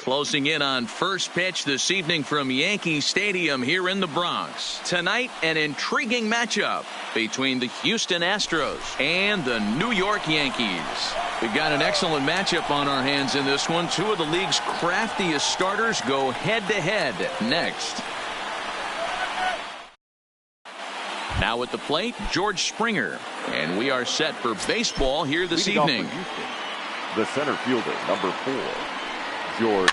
Closing in on first pitch this evening from Yankee Stadium here in the Bronx. Tonight, an intriguing matchup between the Houston Astros and the New York Yankees. We've got an excellent matchup on our hands in this one. Two of the league's craftiest starters go head-to-head next. Now at the plate, George Springer. And we are set for baseball here this evening. The center fielder, number 4. George.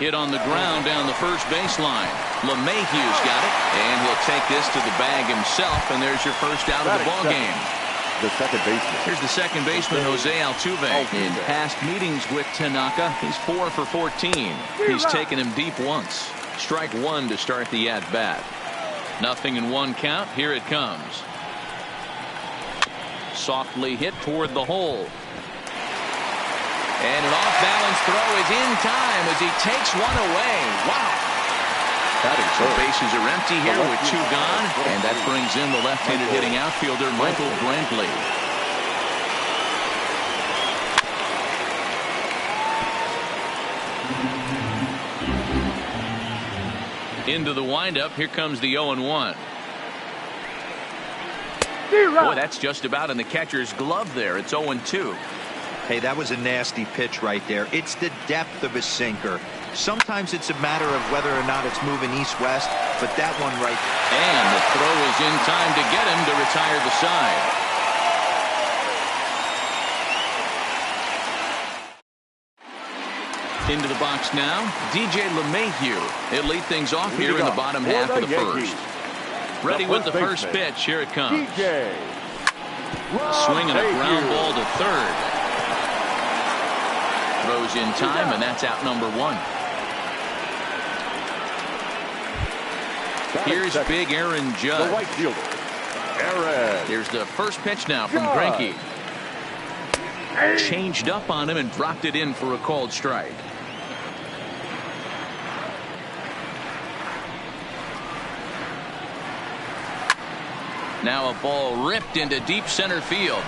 Hit on the ground down the first baseline. LeMahieu's got it, and he'll take this to the bag himself, and there's your first out of the ball game. The second baseman. Here's the second baseman, Jose Altuve. In past meetings with Tanaka, he's 4 for 14. He's taken him deep once. Strike one to start the at-bat. Nothing in one count. Here it comes. Softly hit toward the hole. And an off-balance throw is in time as he takes one away. Wow. So bases are empty here with 2 gone. And that brings in the left-handed hitting outfielder Michael Brantley. Into the windup. Here comes the 0-1. Boy, that's just about in the catcher's glove there. It's 0-2. Hey, that was a nasty pitch right there. It's the depth of a sinker. Sometimes it's a matter of whether or not it's moving east-west, but that one right. And the throw is in time to get him to retire the side. Into the box now, DJ LeMahieu. He'll lead things off here in the bottom half of the first. Ready with the first pitch. Here it comes. Swinging a ground ball to third. Throws in time, and that's out number 1. Here's big Aaron Judge. The right fielder, Aaron. Here's the first pitch now from Greinke. Changed up on him and dropped it in for a called strike. Now a ball ripped into deep center field.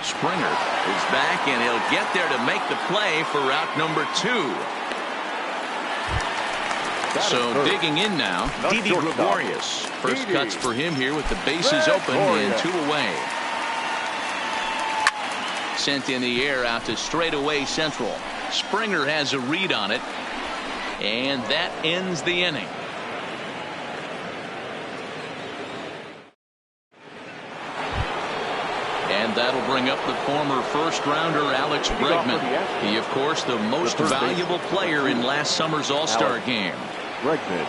Springer is back, and he'll get there to make the play for route number 2. So digging in now, Didi Gregorius. First cuts for him here with the bases open and 2 away. Sent in the air out to straightaway central. Springer has a read on it, and that ends the inning. And that'll bring up the former first-rounder Alex Bregman. He, of course, the most valuable player in last summer's All-Star game. Bregman.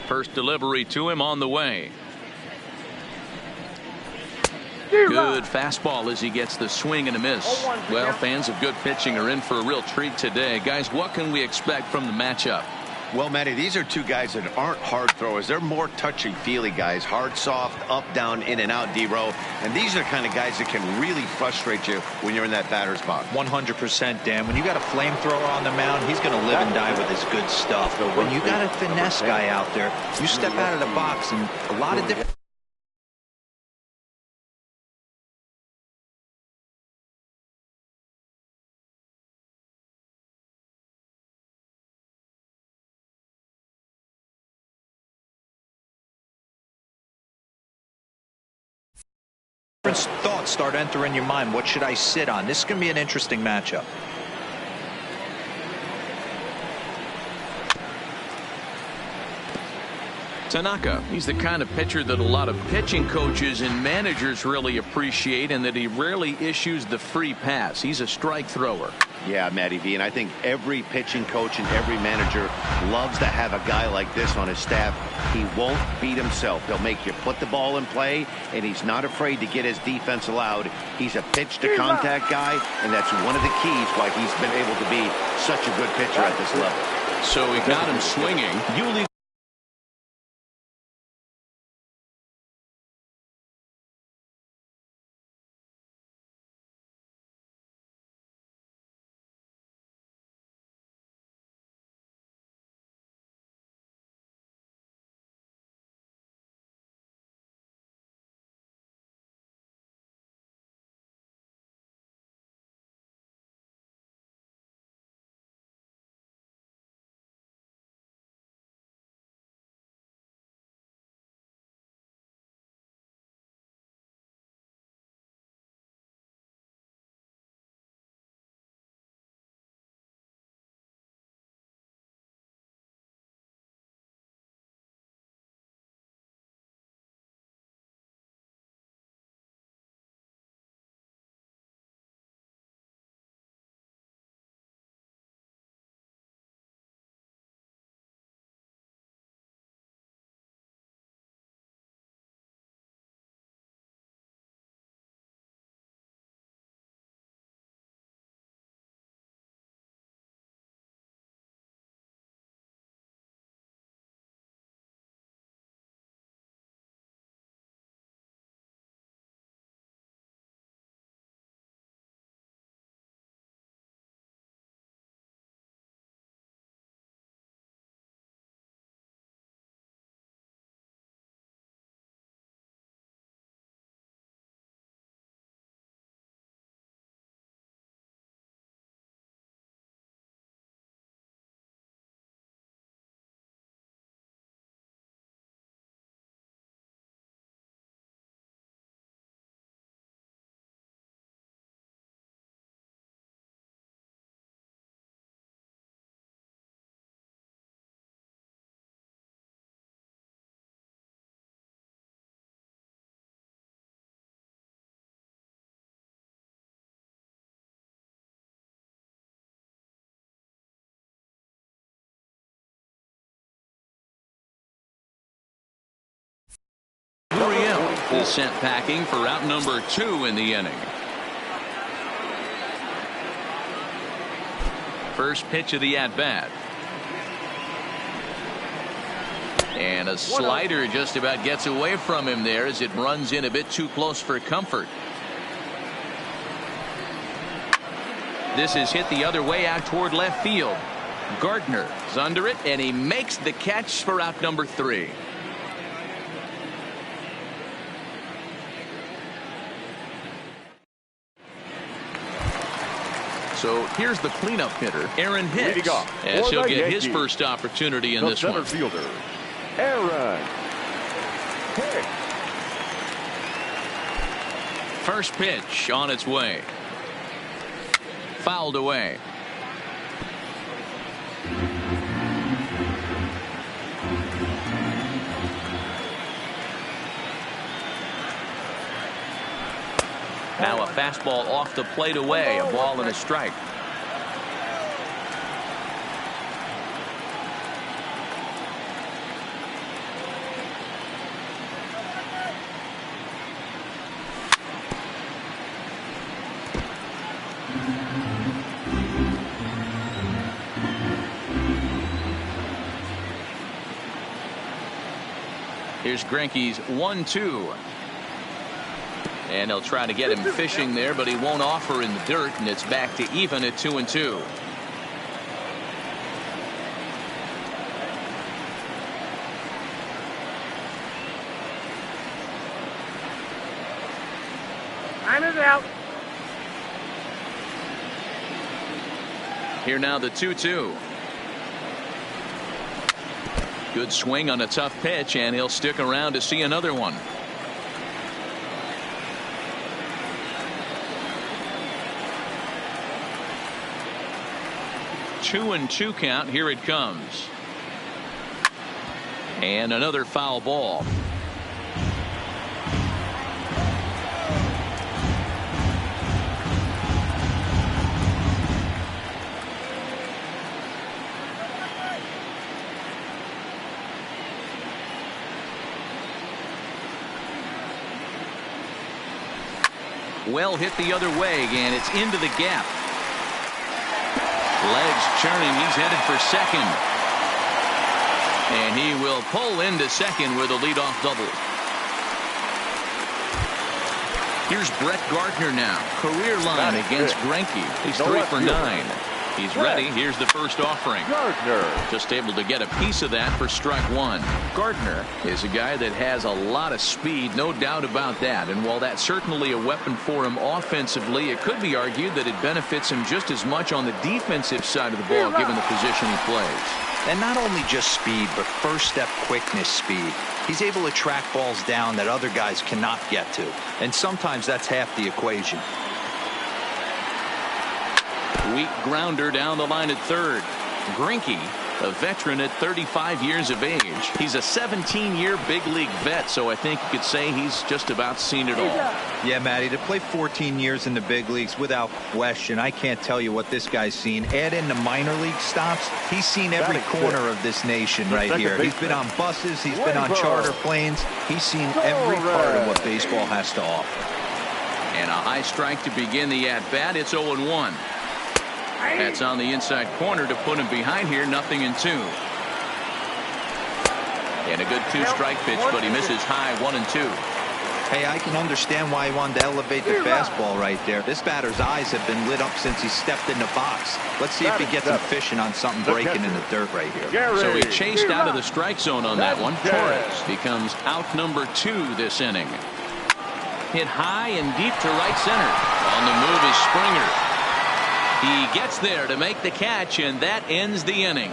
First delivery to him on the way. Good fastball as he gets the swing and a miss. Well, fans of good pitching are in for a real treat today. Guys, what can we expect from the matchup? Well, Matty, these are 2 guys that aren't hard throwers. They're more touchy-feely guys. Hard, soft, up, down, in and out, D-row. And these are the kind of guys that can really frustrate you when you're in that batter's box. 100%, Dan. When you got a flamethrower on the mound, he's going to live and die with his good stuff. But when you got a finesse guy out there, you step out of the box and a lot of different thoughts start entering your mind. What should I sit on? This is going to be an interesting matchup. Tanaka, he's the kind of pitcher that a lot of pitching coaches and managers really appreciate, and that he rarely issues the free pass. He's a strike thrower. Yeah, Matty V, and I think every pitching coach and every manager loves to have a guy like this on his staff. He won't beat himself. He'll make you put the ball in play, and he's not afraid to get his defense allowed. He's a pitch-to-contact guy, and that's one of the keys why he's been able to be such a good pitcher at this level. So he got him swinging. You leave is sent packing for out number 2 in the inning. First pitch of the at-bat. And a slider just about gets away from him there as it runs in a bit too close for comfort. This is hit the other way out toward left field. Gardner is under it, and he makes the catch for out number 3. So here's the cleanup hitter, Aaron Hicks, as he'll get his first opportunity in this one. Fielder, Aaron Hicks. First pitch on its way. Fouled away. Now a fastball off the plate away, a ball and a strike. Here's Greinke's 1-2. And they'll try to get him fishing there, but he won't offer in the dirt, and it's back to even at 2-2. Time is out. Here now the 2-2. Good swing on a tough pitch, and he'll stick around to see another one. 2-2 count. Here it comes. And another foul ball. Well hit the other way, and it's into the gap. Legs churning. He's headed for second. And he will pull into second with a leadoff double. Here's Brett Gardner now. Career line against Greinke. He's 3 for 9. He's ready. Here's the first offering. Gardner. Just able to get a piece of that for strike 1. Gardner is a guy that has a lot of speed, no doubt about that. And while that's certainly a weapon for him offensively, it could be argued that it benefits him just as much on the defensive side of the ball, given the position he plays. And not only just speed, but first step quickness speed. He's able to track balls down that other guys cannot get to. And sometimes that's half the equation. Weak grounder down the line at third. Greinke, a veteran at 35 years of age. He's a 17-year big league vet, so I think you could say he's just about seen it all. Yeah, Matty, to play 14 years in the big leagues, without question, I can't tell you what this guy's seen. Add in the minor league stops, he's seen every corner of this nation right here. He's been on buses, he's been on charter planes. He's seen every part of what baseball has to offer. And a high strike to begin the at-bat. It's 0-1. That's on the inside corner to put him behind here. 0-2. And a good 2-strike pitch, but he misses high. 1-2. Hey, I can understand why he wanted to elevate the fastball right there. This batter's eyes have been lit up since he stepped in the box. Let's see if he gets him fishing on something breaking in the dirt right here. So he chased out of the strike zone on that one. Torres becomes out number 2 this inning. Hit high and deep to right center. On the move is Springer. He gets there to make the catch, and that ends the inning.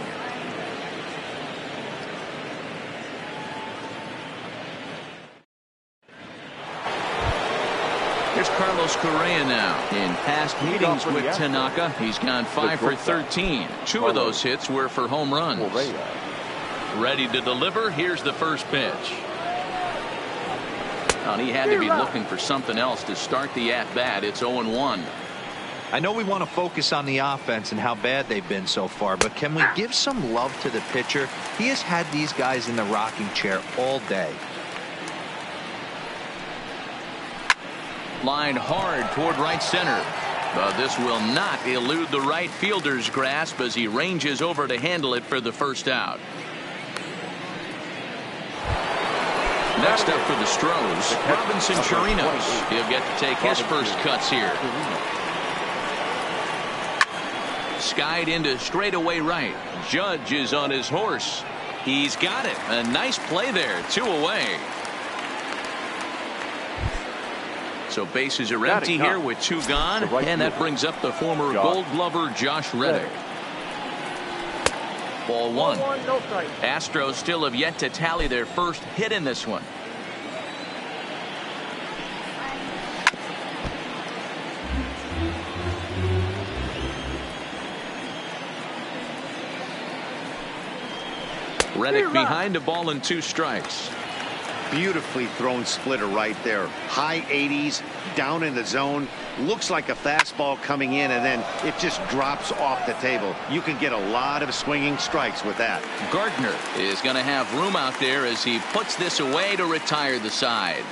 Here's Carlos Correa now. In past meetings with Tanaka, he's gone 5 for 13. 2 of those hits were for home runs. Ready to deliver. Here's the first pitch. And he had to be looking for something else to start the at-bat. It's 0-1. I know we want to focus on the offense and how bad they've been so far, but can we give some love to the pitcher? He has had these guys in the rocking chair all day. Line hard toward right center. But this will not elude the right fielder's grasp as he ranges over to handle it for the first out. Next up for the Stros, Robinson Chirinos. He'll get to take his first cuts here. Skied into straightaway right. Judge is on his horse. He's got it. A nice play there. 2 away. So bases are empty here with 2 gone. And that brings up the former Gold Glover Josh Reddick. Ball 1. Astros still have yet to tally their first hit in this one. Reddick behind a ball and 2 strikes. Beautifully thrown splitter right there. High 80s, down in the zone. Looks like a fastball coming in, and then it just drops off the table. You can get a lot of swinging strikes with that. Gardner is going to have room out there as he puts this away to retire the side.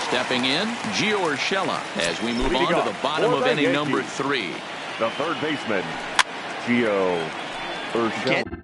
Stepping in, Gio Urshela as we move on to the bottom of inning number 3. The third baseman, Gio Urshela.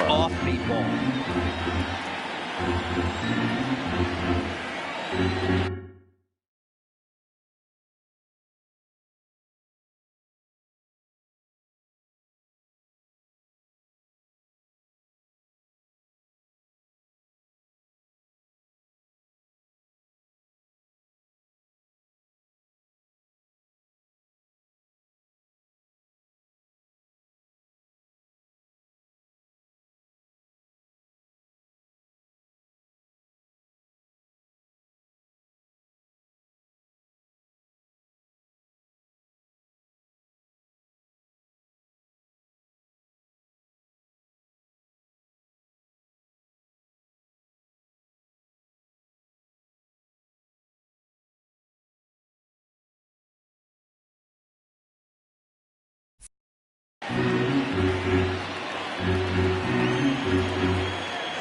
Off-beat ball.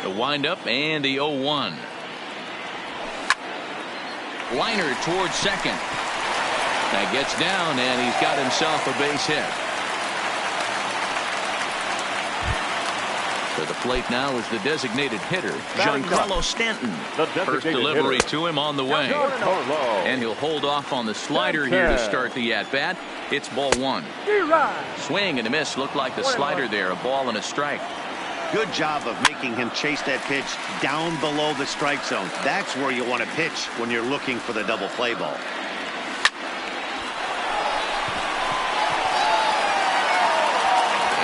The windup and the 0-1. Liner towards second. That gets down, and he's got himself a base hit. To the plate now is the designated hitter, Giancarlo Stanton. First delivery to him on the way. And he'll hold off on the slider here to start the at-bat. It's ball 1. Swing and a miss. Looked like the slider there. A ball and a strike. Good job of making him chase that pitch down below the strike zone. That's where you want to pitch when you're looking for the double play ball.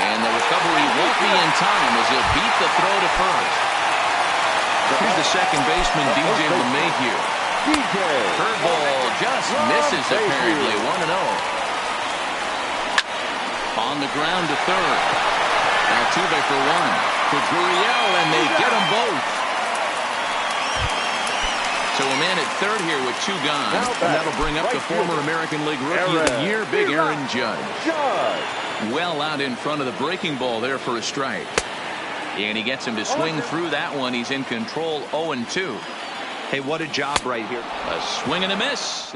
And the recovery won't be in time as he'll beat the throw to first. Here's the second baseman, DJ LeMahieu. Curveball just misses apparently. 1-0. On the ground to third. Altuve for 1. To Gurriel, and they get them both. So a man at third here with 2 gone. And that'll bring up the former American League Rookie of the Year, Big Aaron Judge. Well out in front of the breaking ball there for a strike. And he gets him to swing through that one. He's in control 0-2. Hey, what a job right here. A swing and a miss.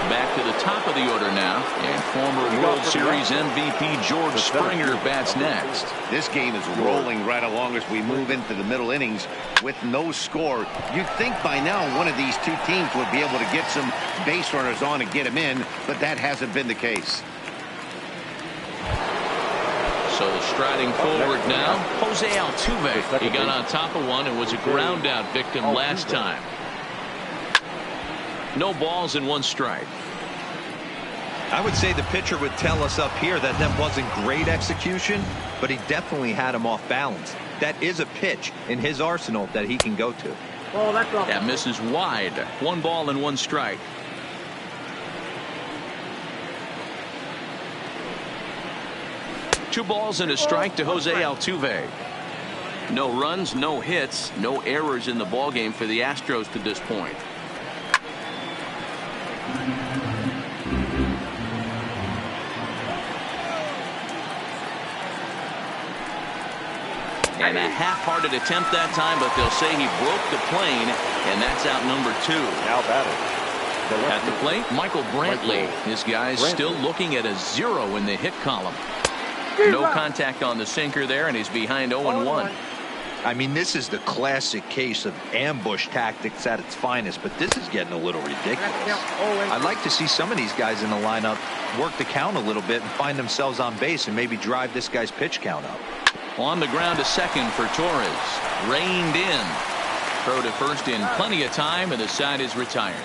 Back to the top of the order now, and former World Series MVP George Springer bats next. This game is rolling right along as we move into the middle innings with no score. You'd think by now one of these 2 teams would be able to get some base runners on and get them in, but that hasn't been the case. So striding forward now, Jose Altuve. He got on top of one and was a ground out victim last time. No balls and 1 strike. I would say the pitcher would tell us up here that that wasn't great execution, but he definitely had him off balance. That is a pitch in his arsenal that he can go to. Oh, that's off. That misses wide. 1 ball and 1 strike. Two balls and a strike to Jose Altuve. No runs, no hits, no errors in the ballgame for the Astros to this point. And a half-hearted attempt that time, but they'll say he broke the plane, and that's out number 2. Now batting. At the plate, Michael Brantley. This guy's still looking at a 0 in the hit column. No contact on the sinker there, and he's behind 0-1. I mean, this is the classic case of ambush tactics at its finest, but this is getting a little ridiculous. I'd like to see some of these guys in the lineup work the count a little bit and find themselves on base and maybe drive this guy's pitch count up. On the ground to second for Torres. Reined in. Throw to first in plenty of time, and the side is retired.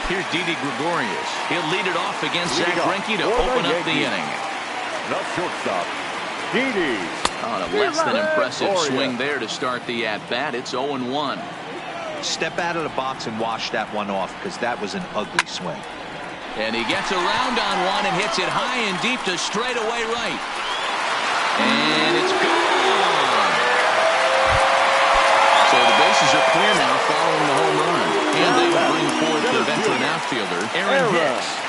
Here's Didi Gregorius. He'll lead it off against Zach Greinke to open up the inning. The shortstop, Didi. On a less than impressive swing there to start the at-bat. It's 0-1. Step out of the box and wash that one off, because that was an ugly swing. And he gets around on one and hits it high and deep to straightaway right. And it's gone. So the bases are clear now following the home run. And they will bring forth the veteran outfielder, Aaron Hicks.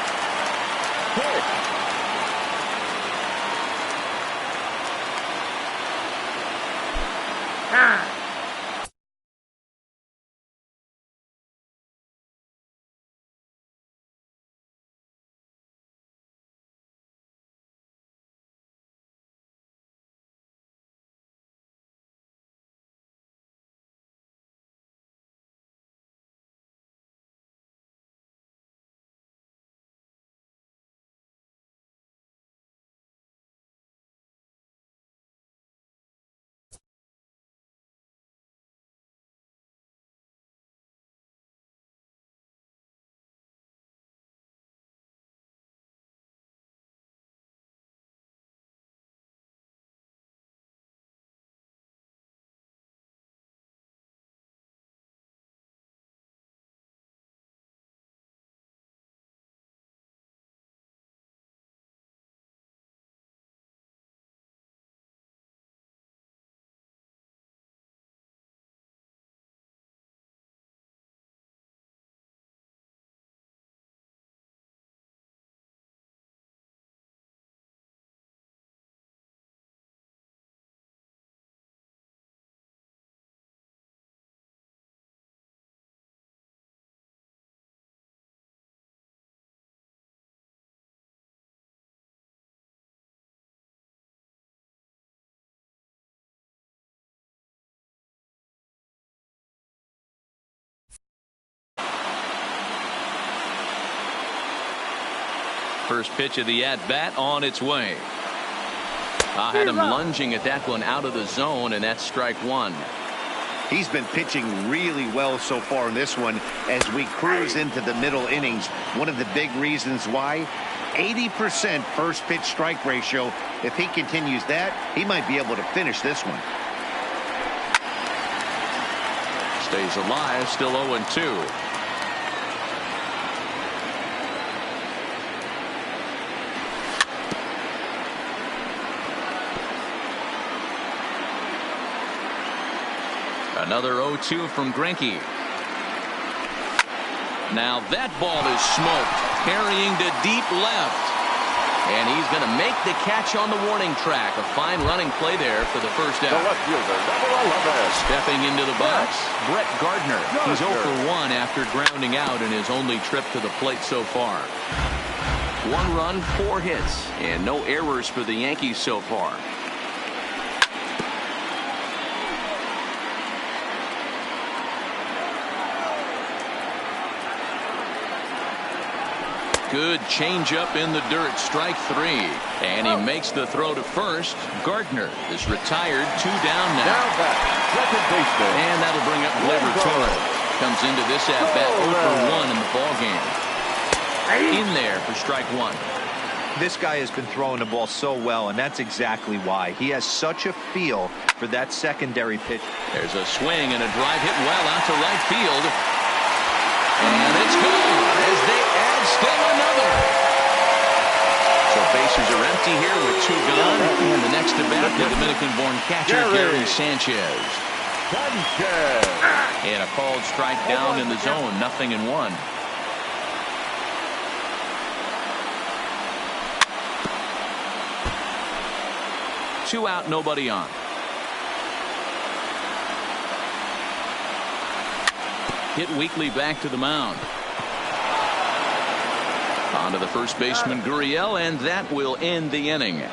First pitch of the at-bat on its way. I had him lunging at that one out of the zone, and that's strike 1. He's been pitching really well so far in this one as we cruise into the middle innings. One of the big reasons why, 80% first pitch strike ratio. If he continues that, he might be able to finish this one. Stays alive, still 0-2. Another 0-2 from Greinke. Now that ball is smoked, carrying to deep left. And he's going to make the catch on the warning track. A fine running play there for the first out. The left fielder, number 11. Stepping into the box, Brett Gardner. He's 0 for 1 after grounding out in his only trip to the plate so far. 1 run, 4 hits, and no errors for the Yankees so far. Good changeup in the dirt. Strike 3. And he makes the throw to first. Gardner is retired. 2 down now. Now back, second baseman. And that'll bring up Gleyber Torres. Comes into this at-bat 0 for 1 in the ballgame. In there for strike 1. This guy has been throwing the ball so well, and that's exactly why. He has such a feel for that secondary pitch. There's a swing and a drive hit well out to right field. And it's gone as they add still another. So bases are empty here with 2 gone. And the next to bat, the Dominican-born catcher, Gary Sanchez. And a called strike down in the zone. 0-1. 2 out, nobody on. Hit weakly back to the mound. On to the first baseman, Gurriel, and that will end the inning.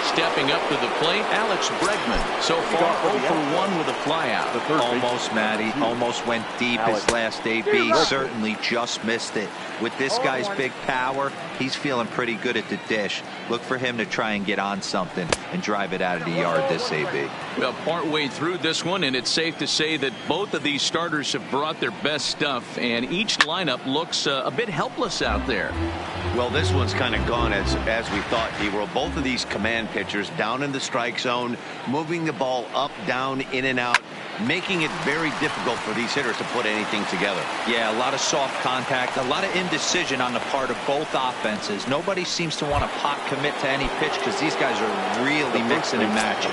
Stepping up to the plate, Alex Bregman. So far, 0 for 1 with a flyout. Almost, Matty. Almost went deep his last AB. Certainly just missed it. With this guy's big power, he's feeling pretty good at the dish. Look for him to try and get on something and drive it out of the yard this AB. Well, partway through this one, and it's safe to say that both of these starters have brought their best stuff, and each lineup looks a bit helpless out there. Well, this one's kind of gone as we thought, D-Roll. Both of these command pitchers down in the strike zone, moving the ball up, down, in and out, making it very difficult for these hitters to put anything together. Yeah, a lot of soft contact, a lot of indecision on the part of both offenses. Nobody seems to want to pot commit to any pitch because these guys are really mixing and matching.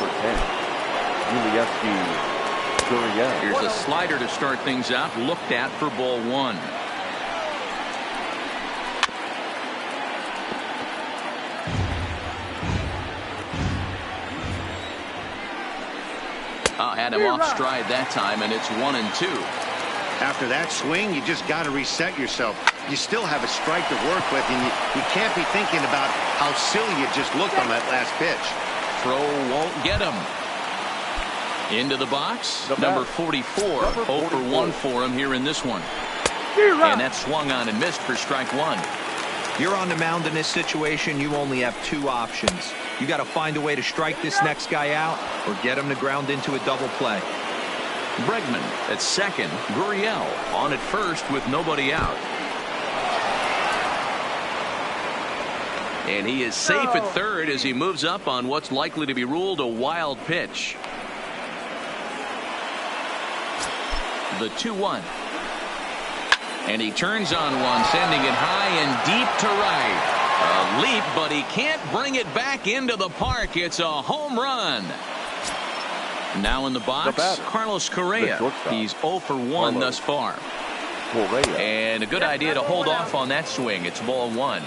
Here's a slider to start things out, looked at for ball 1. Had him off stride that time, and it's 1-2. After that swing, you just got to reset yourself. You still have a strike to work with, and you can't be thinking about how silly you just looked on that last pitch. Throw won't get him. Into the box, number 44. 0 for 1 for him here in this one. And that swung on and missed for strike 1. You're on the mound in this situation, you only have 2 options. You got to find a way to strike this next guy out or get him to ground into a double play. Bregman at second. Gurriel on at first with nobody out. And he is safe at third as he moves up on what's likely to be ruled a wild pitch. The 2-1. And he turns on one, sending it high and deep to right. A leap, but he can't bring it back into the park. It's a home run. Now in the box, Carlos Correa. He's 0 for 1 thus far. And a good idea to hold off on that swing. It's ball 1.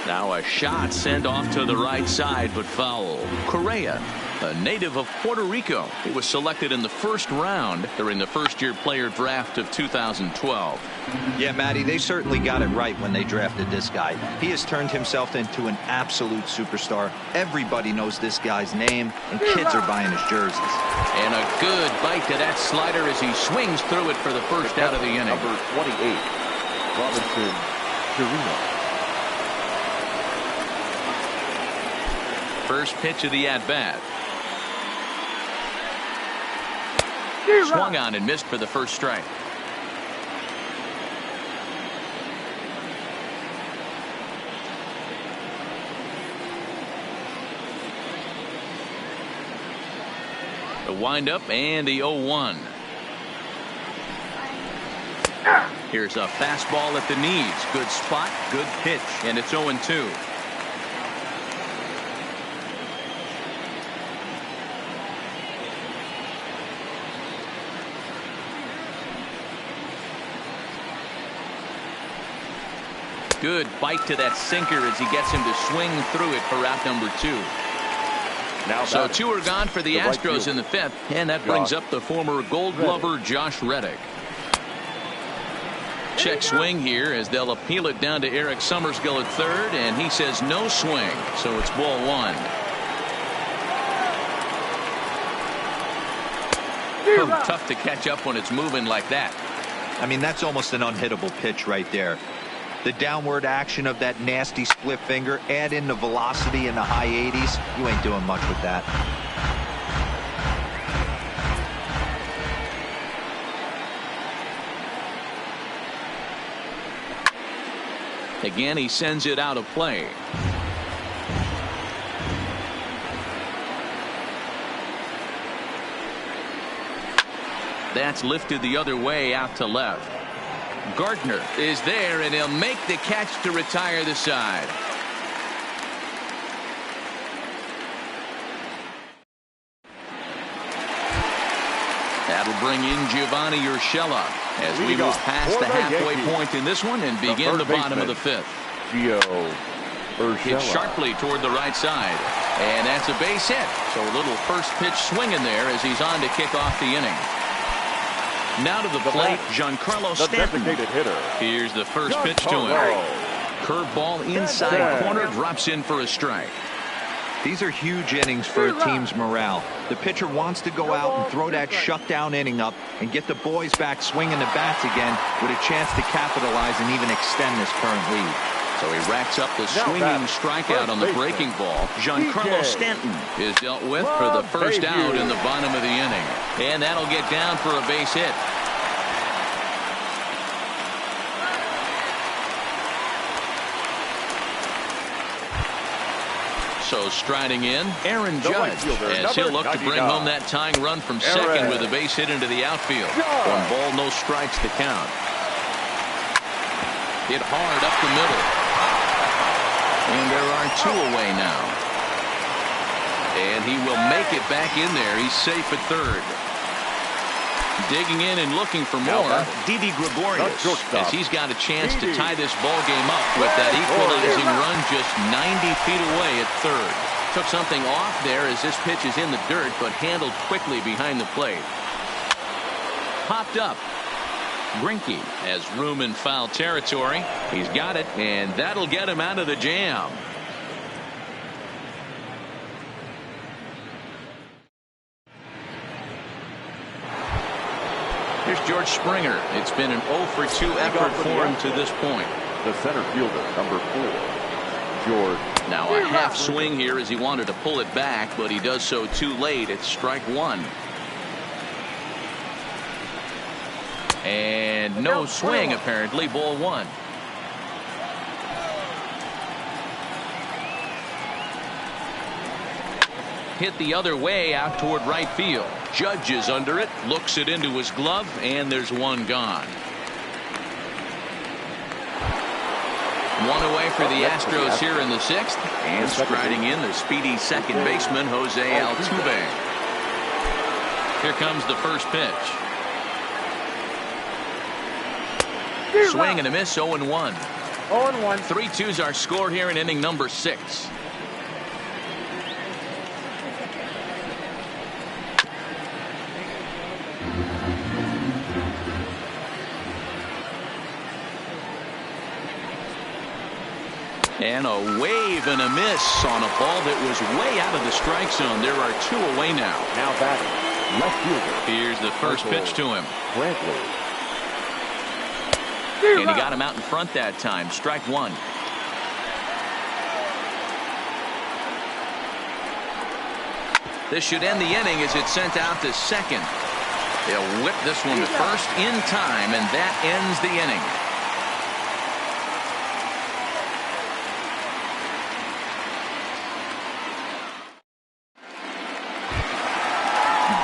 Now a shot sent off to the right side, but foul. Correa, a native of Puerto Rico. He was selected in the first round during the first-year player draft of 2012. Yeah, Matty, they certainly got it right when they drafted this guy. He has turned himself into an absolute superstar. Everybody knows this guy's name, and kids are buying his jerseys. And a good bite to that slider as he swings through it for the first out of the inning. Number 28, Robinson Chirino. First pitch of the at-bat. Swung on and missed for the first strike. The windup and the 0-1. Here's a fastball at the knees. Good spot, good pitch, and it's 0-2. Good bite to that sinker as he gets him to swing through it for out number 2. Now so 2 are gone for the Astros in the 5th, and that brings up the former Gold Glover Josh Reddick. Check swing here as they'll appeal it down to Eric Summerskill at third, and he says no swing, so it's ball 1. Oh, tough to catch up when it's moving like that. I mean, that's almost an unhittable pitch right there. The downward action of that nasty split finger, add in the velocity in the high 80s, you ain't doing much with that. Again, he sends it out of play. That's lifted the other way out to left. Gardner is there, and he'll make the catch to retire the side. That'll bring in Giovanni Urshela as we move past the halfway point in this one and begin the bottom of the fifth. Hit sharply toward the right side, and that's a base hit. So a little first pitch swinging there as he's on to kick off the inning. Now to the plate, Giancarlo Stanton. Here's the first pitch to him. Curveball inside corner, drops in for a strike. These are huge innings for a team's morale. The pitcher wants to go out and throw that shutdown inning up and get the boys back swinging the bats again with a chance to capitalize and even extend this current lead. So he racks up the swinging strikeout on the breaking ball. Giancarlo Stanton is dealt with for the first out in the bottom of the inning. And that'll get down for a base hit. So striding in, Aaron Judge, as he'll look to bring home that tying run from second with a base hit into the outfield. 1 ball, no strikes to count. Hit hard up the middle. And there are 2 away now. And he will make it back in there. He's safe at third. Digging in and looking for more, Didi Gregorius, as he's got a chance to tie this ball game up with that equalizing run just 90 feet away at third. Took something off there as this pitch is in the dirt, but handled quickly behind the plate. Popped up. Greinke has room in foul territory. He's got it, and that'll get him out of the jam. Here's George Springer. It's been an 0 for 2 effort for him to this point. The center fielder, number 4, George. Now a half swing here as he wanted to pull it back, but he does so too late. It's strike 1. And no swing, apparently. Ball 1. Hit the other way out toward right field. Judge is under it, looks it into his glove, and there's 1 gone. 1 away for the Astros here in the 6th. And striding in, the speedy second baseman, Jose Altuve. Here comes the first pitch. Swing and a miss, 0-1. 0-1. 3-2's our score here in inning number 6. And a wave and a miss on a ball that was way out of the strike zone. There are 2 away now. Now batting, left fielder. Here's the first pitch to him. Brantley. And he got him out in front that time. Strike 1. This should end the inning as it's sent out to second. They'll whip this one to first in time, and that ends the inning.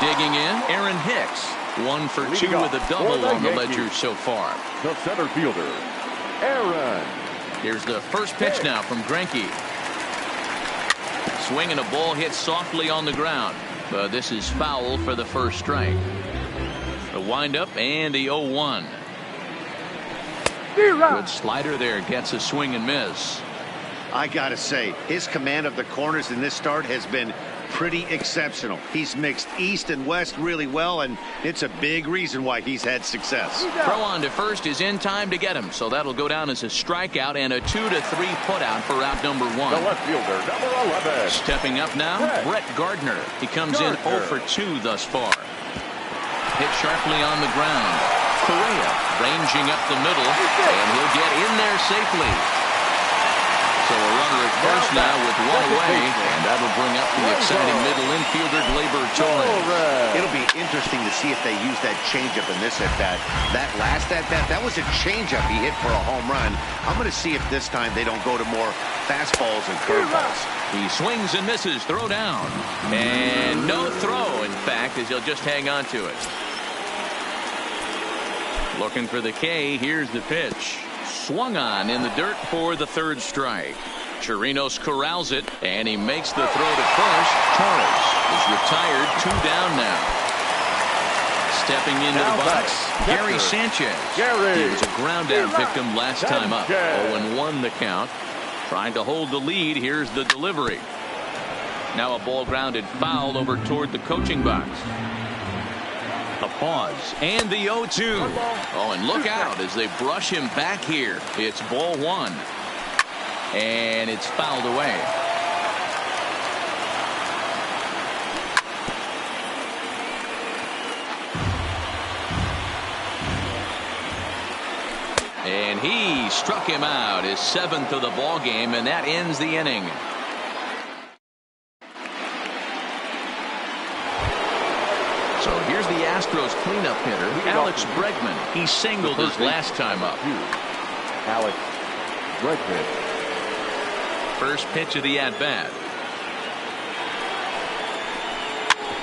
Digging in, Aaron Hicks. 1 for 2 with a double on the ledger so far. The center fielder, Aaron. Here's the first pitch now from Greinke. Swinging a ball hit softly on the ground. But this is foul for the first strike. The windup and the 0-1. Good slider there, gets a swing and miss. I gotta say, his command of the corners in this start has been pretty exceptional. He's mixed east and west really well, and it's a big reason why he's had success. Throw on to first is in time to get him, so that'll go down as a strikeout and a 2-3 putout for out number 1. The left fielder, number 11. Stepping up now, Brett Gardner. He comes in 0 for 2 thus far. hit sharply on the ground. Correa ranging up the middle, and he'll get in there safely. So a runner at first now with one away, and that'll bring up the exciting middle infielder, Gleyber Torres. It'll be interesting to see if they use that changeup in this at-bat. That last at-bat, that was a changeup he hit for a home run. I'm going to see if this time they don't go to more fastballs and curveballs. He swings and misses, throw down. And no throw, in fact, as he'll just hang on to it. Looking for the K, here's the pitch. Swung on in the dirt for the third strike. Chirinos corrals it, and he makes the throw to first. Torres is retired, 2 down now. Stepping into the box, Gary Sanchez. He was a ground out victim last time up. 0-1 the count. Trying to hold the lead. Here's the delivery. Now a ball grounded foul over toward the coaching box. A pause and the 0-2. Oh, and look out as they brush him back here. It's ball 1. And it's fouled away. And he struck him out, his 7th of the ball game, and that ends the inning. So here's the Astros cleanup hitter, Alex Bregman. He singled his last time up. Alex Bregman. First pitch of the at-bat.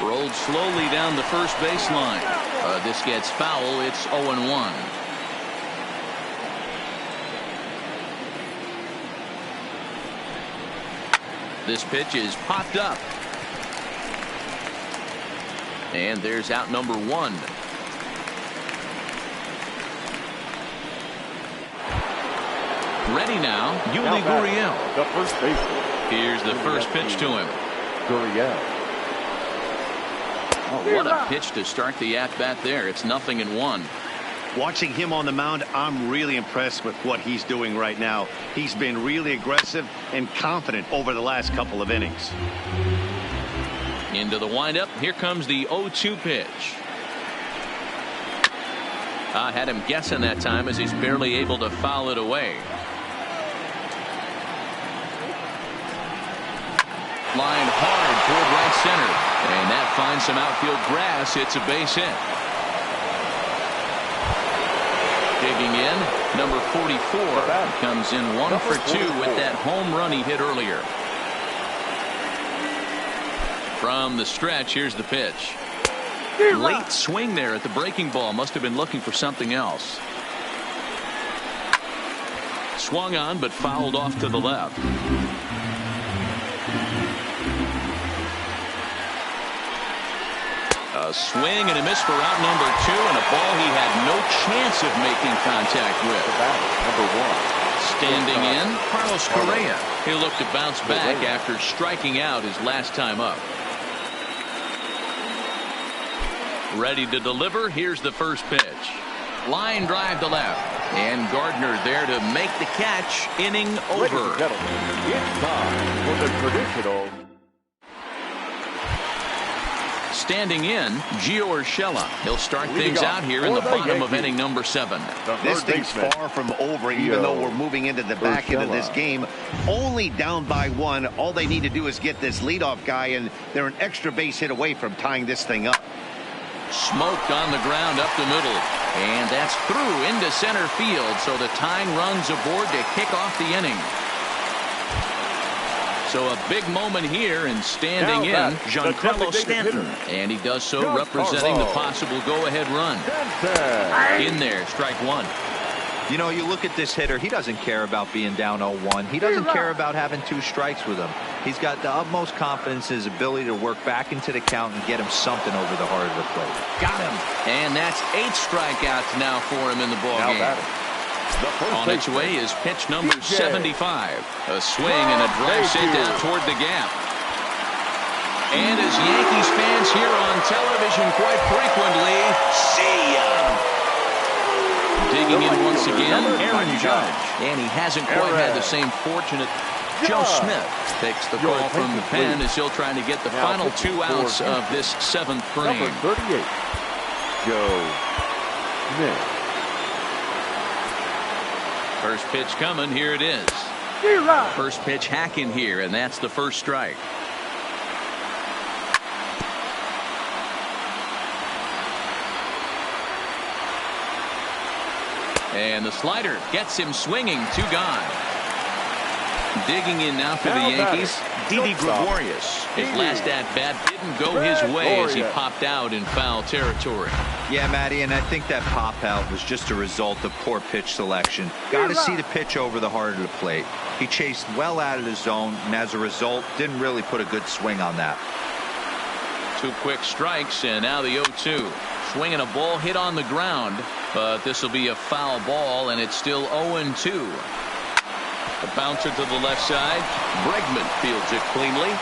Rolled slowly down the first baseline. This gets foul. It's 0-1. This pitch is popped up. And there's out number 1. Ready now, Yuli Gurriel. The first baseman. Here's the first pitch to him. Gurriel. Oh, what a pitch to start the at-bat there. It's 0-1. Watching him on the mound, I'm really impressed with what he's doing right now. He's been really aggressive and confident over the last couple of innings. Into the windup. Here comes the 0-2 pitch. I had him guessing that time as he's barely able to foul it away. Line hard toward right center. And that finds some outfield grass. It's a base hit. Digging in, number 44 comes in 1 for 2 with that home run he hit earlier. From the stretch, here's the pitch. Late swing there at the breaking ball. Must have been looking for something else. Swung on, but fouled off to the left. A swing and a miss for out number 2, and a ball he had no chance of making contact with. Number 1. Standing in, Carlos Correa. He'll look to bounce back after striking out his last time up. Ready to deliver. Here's the first pitch. Line drive to left. And Gardner there to make the catch. Inning over. Ladies and gentlemen, it's time for the traditional. Standing in, Gio Urshela. He'll start things out here in the bottom of inning number 7. This thing's far from over, even though we're moving into the back end of this game. Only down by 1. All they need to do is get this leadoff guy, and they're an extra base hit away from tying this thing up. Smoked on the ground up the middle. And that's through into center field. So the tying run's aboard to kick off the inning. So a big moment here, and standing in, Giancarlo Stanton. And he does so representing the possible go-ahead run. In there, strike 1. You know, you look at this hitter, he doesn't care about being down 0-1. He doesn't care about having 2 strikes with him. He's got the utmost confidence in his ability to work back into the count and get him something over the heart of the plate. Got him. And that's 8 strikeouts now for him in the ballgame. On its way is pitch number 75. A swing and a drive sent out toward the gap. And as Yankees fans hear on television quite frequently, see ya! Digging in once again, Aaron Judge. And he hasn't quite had the same fortunate. Joe Smith takes the call from the pen as he'll try to get the final 2 outs of this 7th frame. Joe Smith. First pitch coming. Here it is. First pitch hacking here, and that's the first strike. And the slider gets him swinging. 2 gone. Digging in now for the Yankees, Didi Gregorius. His last at-bat didn't go his way as he popped out in foul territory. Yeah, Matty, and I think that pop-out was just a result of poor pitch selection. Got to see the pitch over the heart of the plate. He chased well out of the zone, and as a result, didn't really put a good swing on that. 2 quick strikes, and now the 0-2. Swinging a ball hit on the ground, but this will be a foul ball, and it's still 0-2. The bouncer to the left side. Bregman fields it cleanly.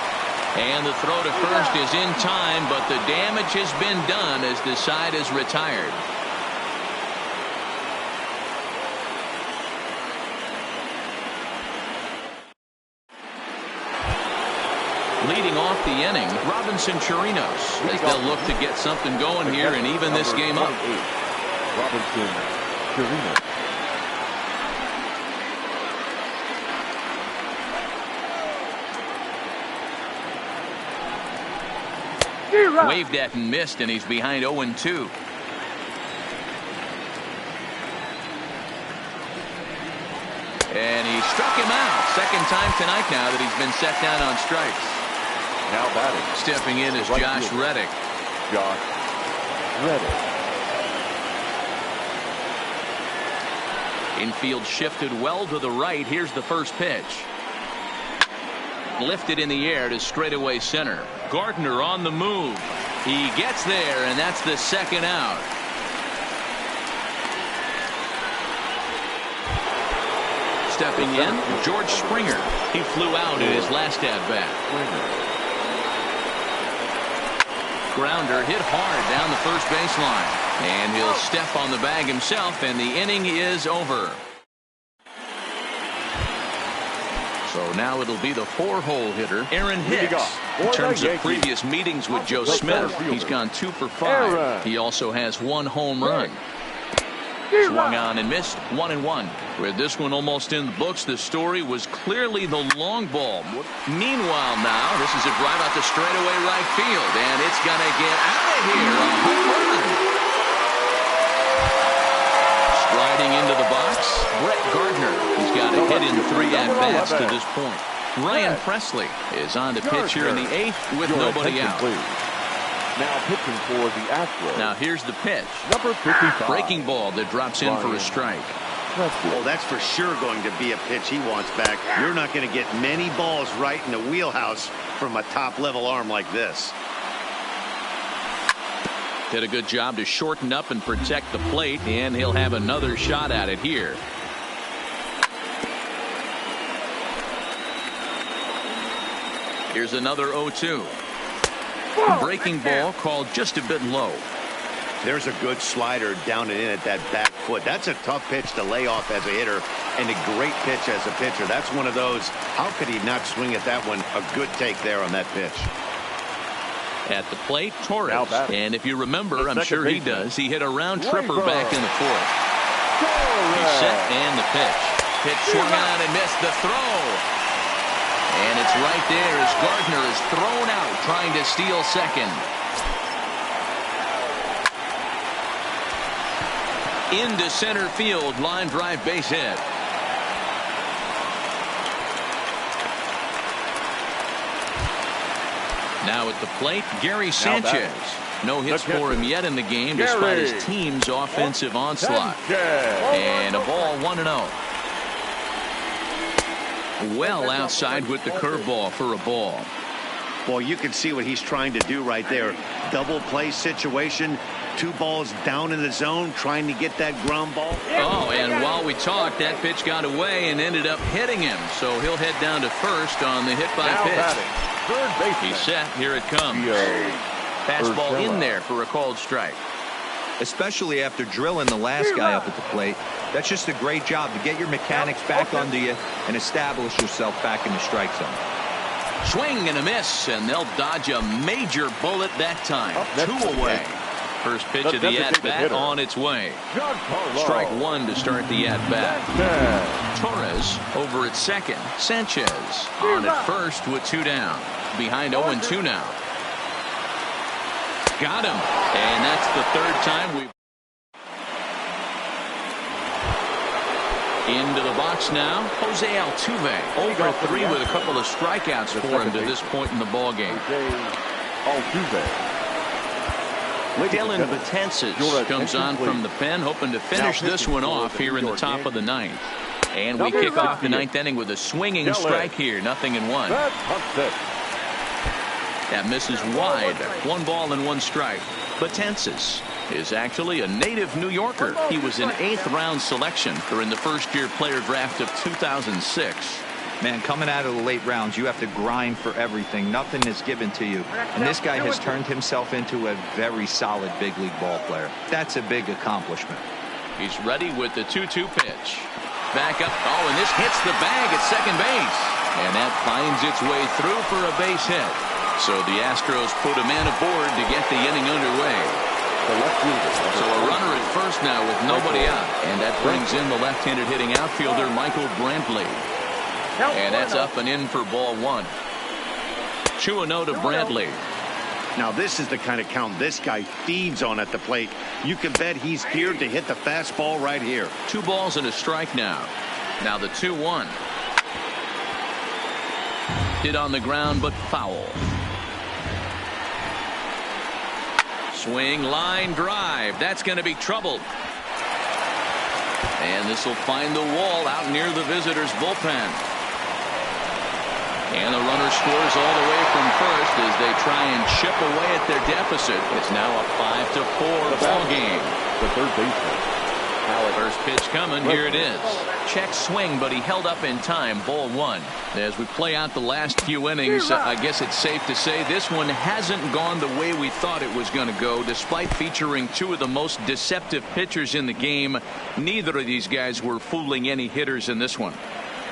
And the throw to first is in time, but the damage has been done as the side is retired. Leading off the inning, Robinson Chirinos, as they'll look to get something going here and even this game up. Robinson Chirinos. Waved at and missed, and he's behind 0-2. And he struck him out. Second time tonight now that he's been set down on strikes. Now batting. Stepping in is Right Josh fielder. Reddick. Josh Reddick. Infield shifted well to the right. Here's the first pitch. Lifted in the air to straightaway center. Gardner on the move. He gets there, and that's the second out. Stepping in, George Springer. He flew out in his last at-bat. Grounder hit hard down the first baseline. And he'll step on the bag himself, and the inning is over. So now it'll be the 4-hole hitter, Aaron Hicks. In terms of previous meetings with Joe Smith, he's gone 2 for 5. He also has 1 home run. Swung on and missed, 1-1. With this one almost in the books, the story was clearly the long ball. Meanwhile now, this is a drive out to straightaway right field, and it's going to get out of here. A home run. Striding into the box, Brett Gardner. He's got a hit in 3 at-bats to this point. Ryan Presley is on to pitch here in the 8th with nobody out. Now pitching for the Astros. Now here's the pitch. Number 55. Breaking ball that drops in for a strike. Well, that's for sure going to be a pitch he wants back. You're not going to get many balls right in the wheelhouse from a top-level arm like this. Did a good job to shorten up and protect the plate, and he'll have another shot at it here. Here's another 0-2. Breaking ball called just a bit low. There's a good slider down and in at that back foot. That's a tough pitch to lay off as a hitter, and a great pitch as a pitcher. That's one of those, how could he not swing at that one? A good take there on that pitch. At the plate, Torres. And if you remember, I'm sure he does, he hit a round tripper back in the 4th. He's set, and the pitch. Pitch swung on and missed the throw. And it's right there as Gardner is thrown out trying to steal second. Into center field, line drive base hit. Now at the plate, Gary Sanchez. No hits for him yet in the game despite his team's offensive onslaught. And a ball 1-0. Well outside with the curveball for a ball. Well, you can see what he's trying to do right there. Double play situation. 2 balls down in the zone trying to get that ground ball. Oh, and while we talked, that pitch got away and ended up hitting him. So he'll head down to first on the hit by pitch. He's set. Here it comes. Fastball in there for a called strike. Especially after drilling the last guy up at the plate. That's just a great job to get your mechanics back under you and establish yourself back in the strike zone. Swing and a miss, and they'll dodge a major bullet that time. 2 away. First pitch of the at-bat on its way. Strike one to start the at-bat. Torres over at second. Sanchez on at first with 2 down. Behind 0-2 now. Got him. And that's the 3rd time we've... Into the box now, Jose Altuve, over 3 with a couple of strikeouts for him to this point in the ball game. Dylan Betances comes on from the pen, hoping to finish this one off here in the top of the 9th. And we kick off the 9th inning with a swinging strike here, 0-1. That misses wide. 1 ball and 1 strike. Betances is actually a native New Yorker. He was an 8th round selection during the first-year player draft of 2006. Man, coming out of the late rounds, you have to grind for everything. Nothing is given to you. And this guy has turned himself into a very solid big league ball player. That's a big accomplishment. He's ready with the 2-2 pitch. Back up. Oh, and this hits the bag at second base. And that finds its way through for a base hit. So the Astros put a man aboard to get the inning underway. So a runner at first now with nobody out. And that brings in the left-handed hitting outfielder Michael Brantley. And that's up and in for ball 1. 2-0 to Brantley. Now this is the kind of count this guy feeds on at the plate. You can bet he's geared to hit the fastball right here. 2 balls and a strike now. Now the 2-1. Hit on the ground but foul. Swing, line drive. That's going to be trouble. And this will find the wall out near the visitors' bullpen. And the runner scores all the way from first as they try and chip away at their deficit. It's now a 5-4 ball game. The third baseman. First pitch coming. Here it is. Check swing, but he held up in time. Ball 1. As we play out the last few innings, I guess it's safe to say this one hasn't gone the way we thought it was going to go. Despite featuring 2 of the most deceptive pitchers in the game, neither of these guys were fooling any hitters in this one.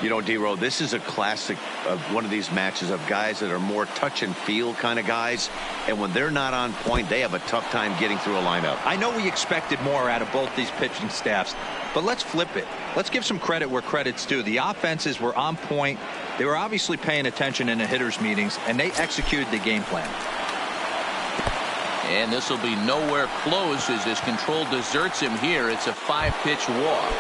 You know, D-Row, this is a classic of one of these matches of guys that are more touch and feel kind of guys. And when they're not on point, they have a tough time getting through a lineup. I know we expected more out of both these pitching staffs, but let's flip it. Let's give some credit where credit's due. The offenses were on point. They were obviously paying attention in the hitters' meetings, and they executed the game plan. And this will be nowhere close as his control deserts him here. It's a 5-pitch walk.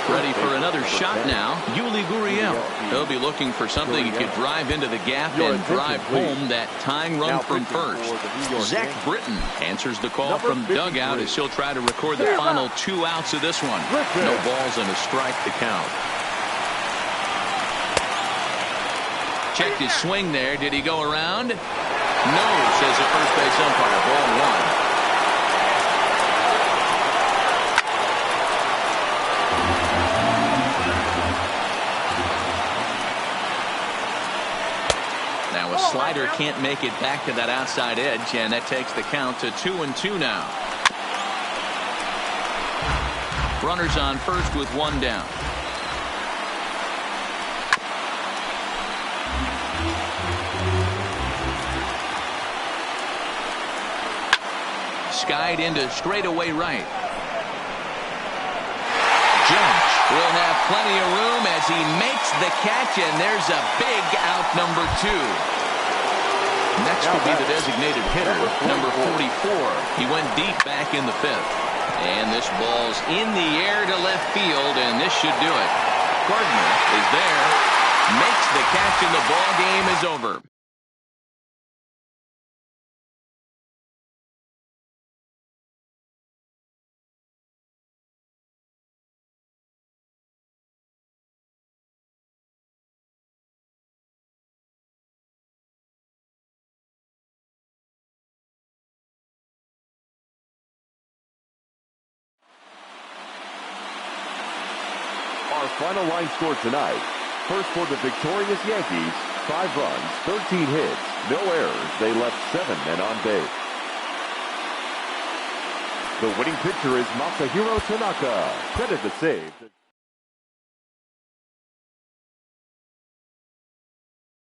Ready for another shot now. Yuli Gurriel. He'll be looking for something he could drive into the gap and drive home that tying run from first. Zach Britton answers the call from dugout as he'll try to record the final 2 outs of this one. No balls and a strike to count. Checked his swing there. Did he go around? No, says the first base umpire. Ball 1. Slider can't make it back to that outside edge, and that takes the count to 2-2 now. Runners on first with 1 down. Skied into straightaway right. Judge will have plenty of room as he makes the catch, and there's a big out, number 2. Next will be the designated hitter, number 44. He went deep back in the 5th. And this ball's in the air to left field, and this should do it. Gardner is there, makes the catch, and the ball game is over. Our final line score tonight. First for the victorious Yankees, 5 runs, 13 hits, no errors. They left 7 men on base. The winning pitcher is Masahiro Tanaka. Credit the save.